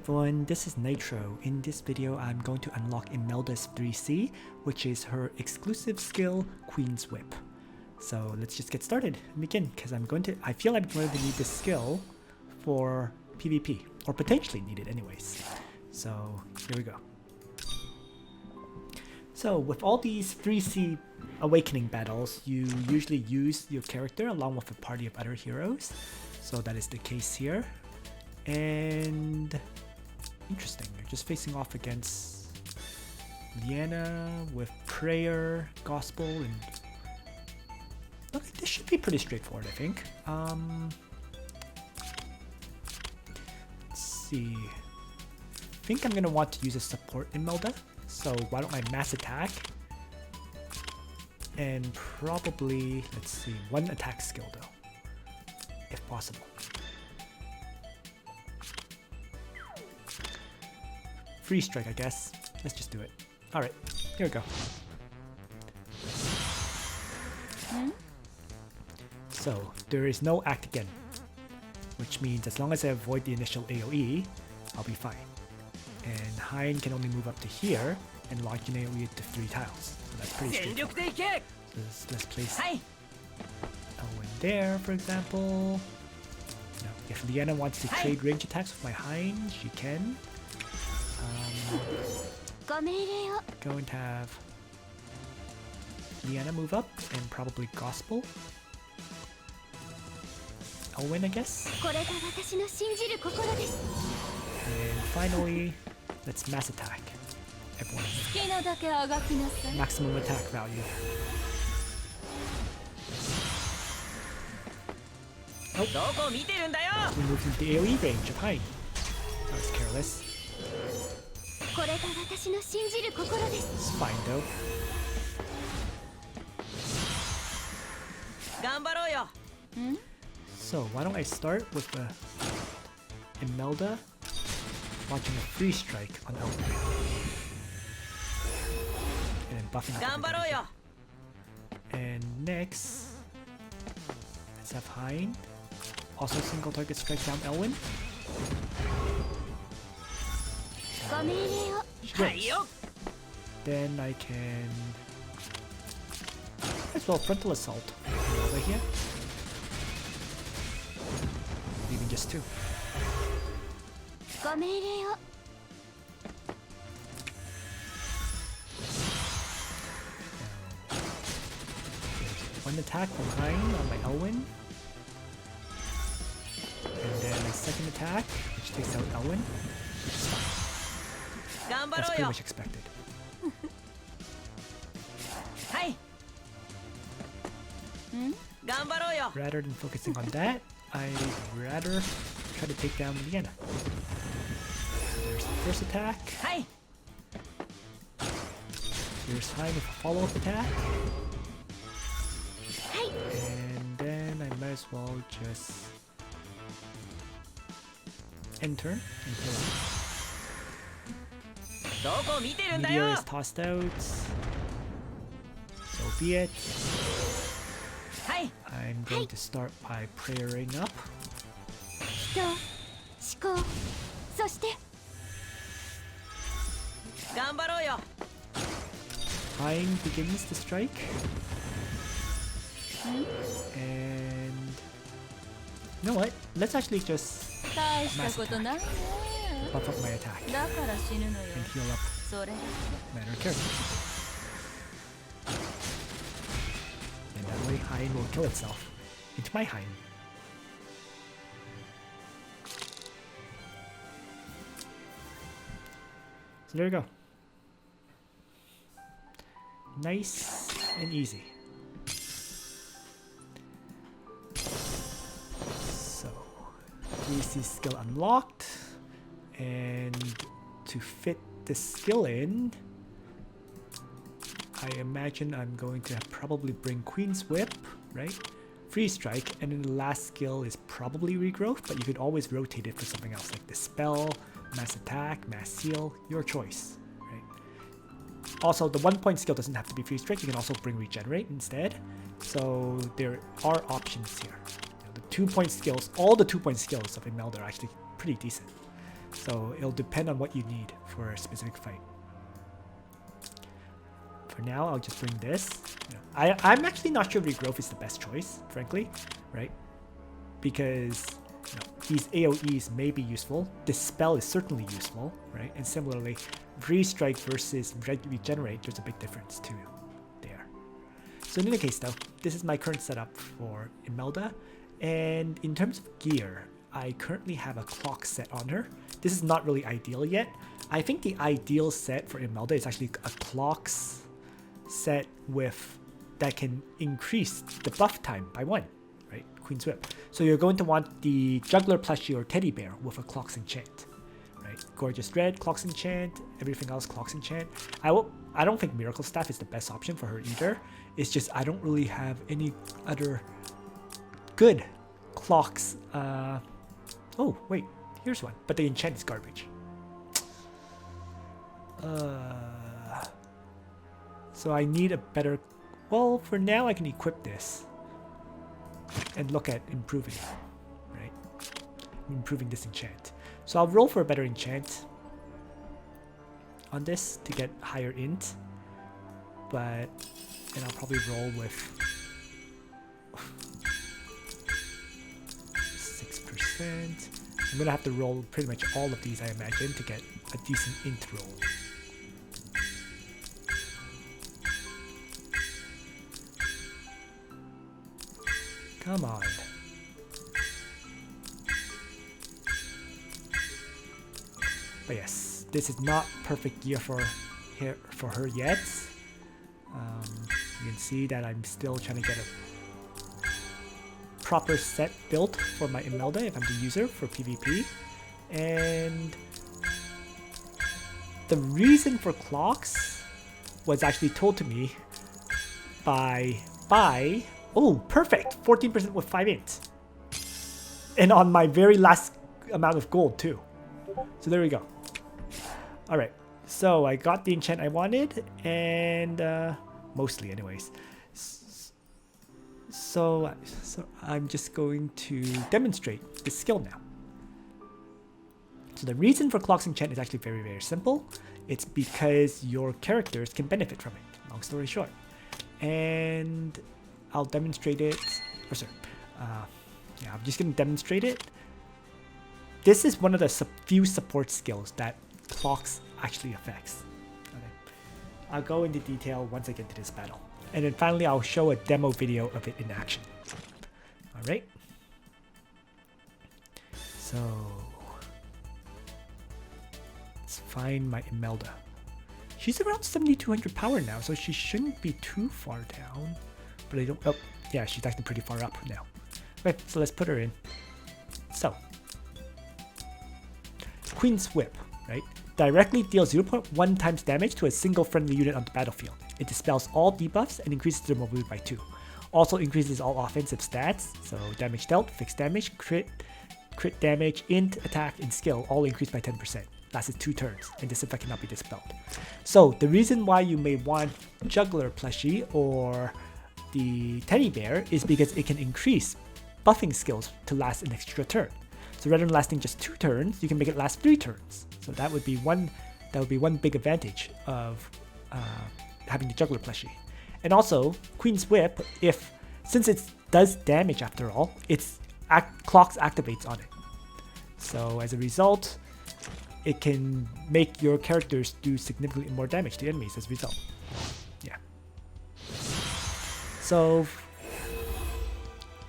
everyone, this is Nitro. In this video, I'm going to unlock Imelda's 3C, which is her exclusive skill, Queen's Whip. So let's just get started and begin, because I feel I'm going to need this skill for PvP, or potentially need it anyways. So here we go. So with all these 3C awakening battles, you usually use your character along with a party of other heroes. So that is the case here. And interesting, you're just facing off against Liana with Prayer, Gospel, and okay, this should be pretty straightforward, I think. Let's see. I think I'm gonna want to use a support Imelda, so why don't I mass attack and probably, let's see, one attack skill though, if possible. Free strike, I guess. Let's just do it. Alright, here we go. So, there is no act again, which means as long as I avoid the initial AoE, I'll be fine. And Hein can only move up to here and launch an AoE to 3 tiles. So that's pretty straightforward. So let's place Elwyn there, for example. Now, if Liana wants to trade range attacks with my Hein, she can. Going to have Liana move up and probably Gospel. Elwyn, I guess. And finally, let's mass attack everyone. Maximum attack value. Oh, we moved into the AoE range of Hein. That was careless. It's fine though. So why don't I start with the Imelda launching a free strike on Elwyn. And then buffing up. And next, let's have Hein. Also single target strike down Elwyn. Then I can as well frontal assault over here. Even just 2. One attack from Hein on my Elwyn. And then a second attack, which takes out Elwyn, which is fine. That's pretty much expected. Rather than focusing on that, I'd rather try to take down Liana. There's the first attack. Here's Hein with a follow-up attack. And then I might as well just end turn and kill him. Meteor is tossed out. So be it. I'm going to start by prayering up. Hein begins to strike. And you know what? Let's actually just mass attack. Buff up my attack and heal up minor characters. And that way Hein will kill itself into my Hein. So there you go. Nice and easy. So 3C skill unlocked. And to fit the skill in, I imagine I'm going to probably bring Queen's Whip, right? Free strike, and then the last skill is probably regrowth, but you could always rotate it for something else like Dispel, Mass Attack, Mass Seal, your choice, right? Also, the 1-point skill doesn't have to be free strike, you can also bring Regenerate instead. So there are options here. You know, the 2-point skills, all the 2-point skills of Imelda are actually pretty decent. So it'll depend on what you need for a specific fight. For now, I'll just bring this. You know, I'm actually not sure regrowth is the best choice, frankly, right? Because you know, these AoEs may be useful. Dispel is certainly useful, right? And similarly, Restrike versus Regenerate, there's a big difference too there. So in any case though, this is my current setup for Imelda. And in terms of gear, I currently have a clock set on her. This is not really ideal yet. I think the ideal set for Imelda is actually a clocks set with that can increase the buff time by 1, right? Queen's Whip. So you're going to want the Juggler plushie or teddy bear with a clocks enchant, right? Gorgeous Red, clocks enchant, everything else clocks enchant. I don't think Miracle Staff is the best option for her either. It's just I don't really have any other good clocks. Oh wait, here's one, but the enchant is garbage. So I need a better. Well, for now I can equip this and look at improving it, right? Improving this enchant. So I'll roll for a better enchant on this to get higher int, and I'll probably roll with 6%. I'm gonna have to roll pretty much all of these, I imagine, to get a decent int roll. Come on. But yes, this is not perfect gear for her yet. You can see that I'm still trying to get a proper set built for my Imelda if I'm the user for PvP. And the reason for clocks was actually told to me by oh, perfect! 14% with 5 int. And on my very last amount of gold too. So there we go. Alright, so I got the enchant I wanted, and mostly anyways. So I'm just going to demonstrate the skill now. So the reason for clocks enchant is actually very, very simple. It's because your characters can benefit from it, long story short. And I'll demonstrate it. Or sorry, yeah, I'm just going to demonstrate it. This is one of the few support skills that clocks actually affects. Okay. I'll go into detail once I get to this battle. And then finally, I'll show a demo video of it in action. Alright. So let's find my Imelda. She's around 7,200 power now, so she shouldn't be too far down. But I don't. Oh, yeah, she's actually pretty far up now. Okay, so let's put her in. So, Queen's Whip, right? Directly deals 0.1 times damage to a single friendly unit on the battlefield. It dispels all debuffs and increases their mobility by 2. Also increases all offensive stats, so damage dealt, fixed damage, crit damage, int, attack, and skill all increased by 10%. Lasts 2 turns, and this effect cannot be dispelled. So the reason why you may want Juggler plushie or the teddy bear is because it can increase buffing skills to last an extra turn. So rather than lasting just 2 turns, you can make it last 3 turns. So that would be one big advantage of having the Juggler plushie. And also, Queen's Whip, since it does damage after all, clocks activates on it. So as a result, it can make your characters do significantly more damage to enemies as a result. Yeah. So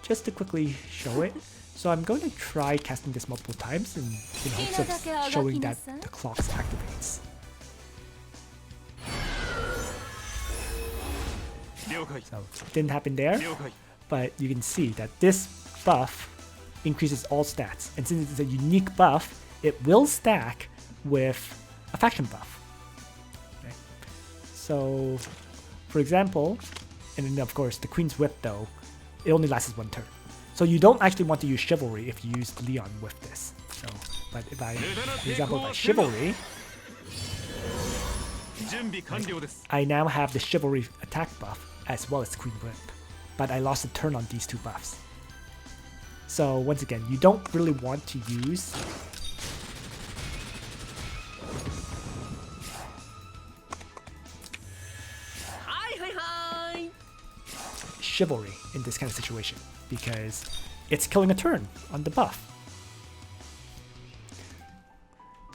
just to quickly show it, so I'm going to try casting this multiple times in hopes of showing that the clocks activates. So it didn't happen there, but you can see that this buff increases all stats, and since it's a unique buff, it will stack with a faction buff. Okay. So, for example, and then of course the Queen's Whip though, it only lasts 1 turn. So you don't actually want to use Chivalry if you use Leon with this. So, but if I, for example, by Chivalry, I now have the Chivalry attack buff as well as Queen Whip, but I lost a turn on these 2 buffs. So once again, you don't really want to use Chivalry in this kind of situation because it's killing a turn on the buff.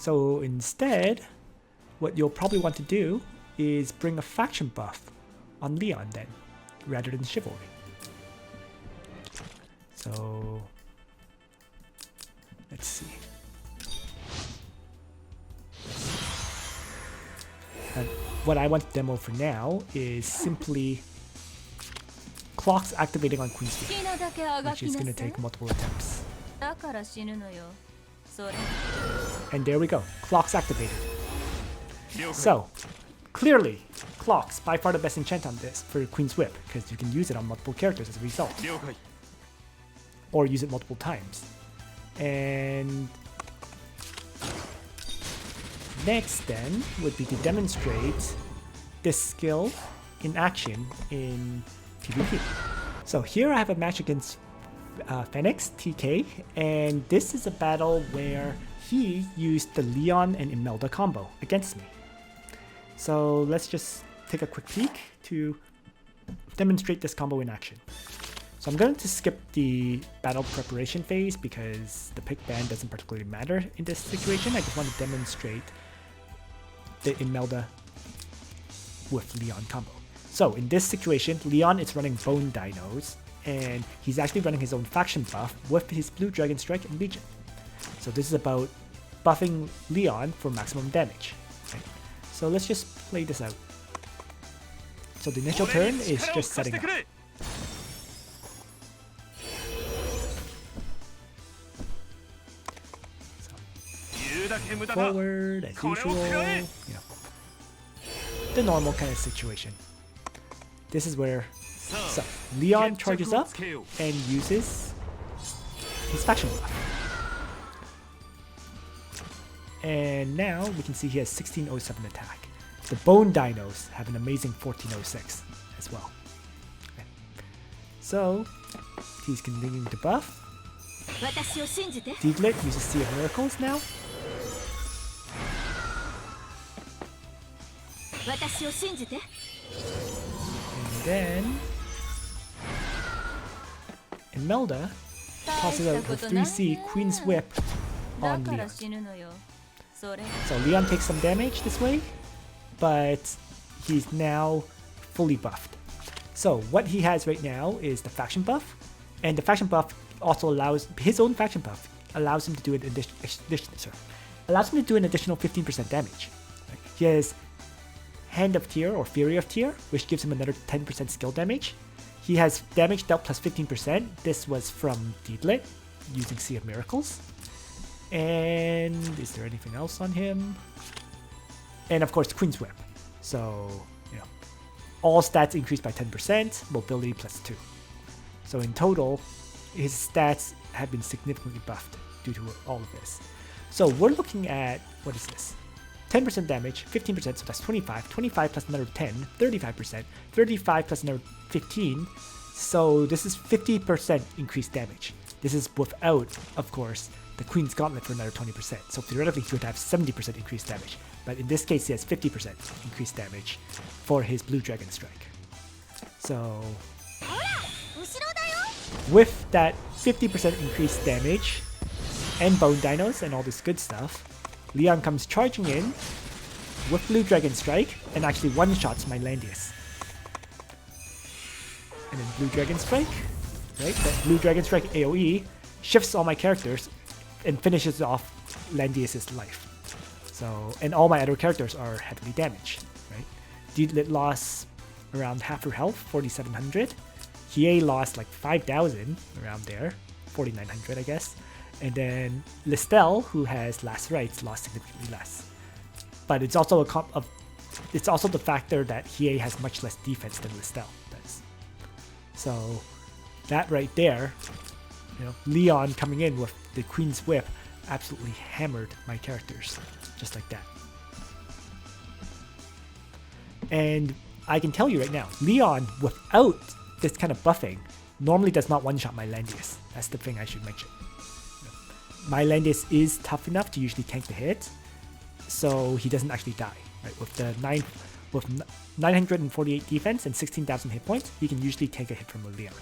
So instead, what you'll probably want to do is bring a faction buff on Leon then, rather than Chivalry. So let's see. What I want to demo for now is simply clocks activating on Queen's Spear, which is going to take multiple attempts. And there we go, clocks activated. So, clearly, clocks by far the best enchant on this for Queen's Whip, because you can use it on multiple characters as a result. Or use it multiple times. And next then would be to demonstrate this skill in action in PvP. So here I have a match against Phoenix, TK, and this is a battle where he used the Leon and Imelda combo against me. So let's just take a quick peek to demonstrate this combo in action. So I'm going to skip the battle preparation phase because the pick ban doesn't particularly matter in this situation. I just want to demonstrate the Imelda with Leon combo. So in this situation, Leon is running Bone Dinos, and he's actually running his own faction buff with his Blue Dragon Strike and Legion. So this is about buffing Leon for maximum damage. Okay. So let's just play this out. So the initial turn is just setting up. So, forward as usual, you know, the normal kind of situation. This is where Leon charges up and uses his faction buff. And now we can see he has 1607 attack. The Bone Dinos have an amazing 1406 as well. Okay. So he's continuing to buff. Diglett uses Sea of Miracles now. And then Imelda tosses out the 3C Queen's Whip on Leon. So Leon takes some damage this way, but he's now fully buffed. So what he has right now is the faction buff, and the faction buff also allows his own faction buff allows him to do an additional 15% damage. Right? He has Hand of Tyr or Fury of Tyr, which gives him another 10% skill damage. He has damage dealt plus 15%. This was from Diglett using Sea of Miracles. And is there anything else on him? And of course, Queen's Whip. So, you know, all stats increased by 10%, mobility plus 2. So in total, his stats have been significantly buffed due to all of this. So we're looking at, what is this? 10% damage, 15%, so that's 25, 25 plus another 10, 35%, 35 plus another 15, so this is 50% increased damage. This is without, of course, the Queen's Gauntlet for another 20%, so theoretically he would have 70% increased damage, but in this case he has 50% increased damage for his Blue Dragon Strike. So, with that 50% increased damage, and Bone Dinos and all this good stuff, Leon comes charging in with Blue Dragon Strike and actually one-shots my Landius. And then Blue Dragon Strike, right? That Blue Dragon Strike AoE shifts all my characters and finishes off Landius' life. So, and all my other characters are heavily damaged, right? Diglett lost around half her health, 4,700. Hiei lost like 5,000, around there, 4,900 I guess. And then Listel, who has Last Rites, lost significantly less. But it's also it's also the factor that Hiei has much less defense than Listel does. So that right there, you know, Leon coming in with the Queen's Whip absolutely hammered my characters, just like that. And I can tell you right now, Leon, without this kind of buffing, normally does not one-shot my Landius. That's the thing I should mention. My Landius is tough enough to usually tank the hit, so he doesn't actually die. Right? With the with 948 defense and 16,000 hit points, you can usually take a hit from a Leon,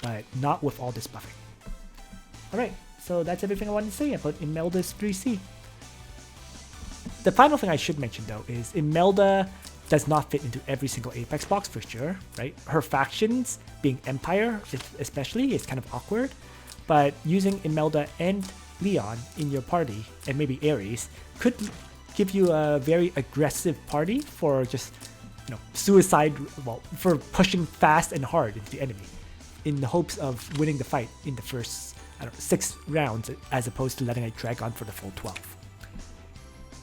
but not with all this buffing. Alright, so that's everything I wanted to say about Imelda's 3C. The final thing I should mention though is Imelda does not fit into every single Apex box for sure, right? Her factions, being Empire especially, is kind of awkward, but using Imelda and Leon in your party, and maybe Ares, could give you a very aggressive party for just, suicide, for pushing fast and hard into the enemy, in the hopes of winning the fight in the first, 6 rounds, as opposed to letting it drag on for the full 12.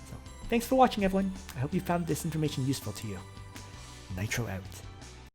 So, thanks for watching everyone. I hope you found this information useful to you. Nitro out.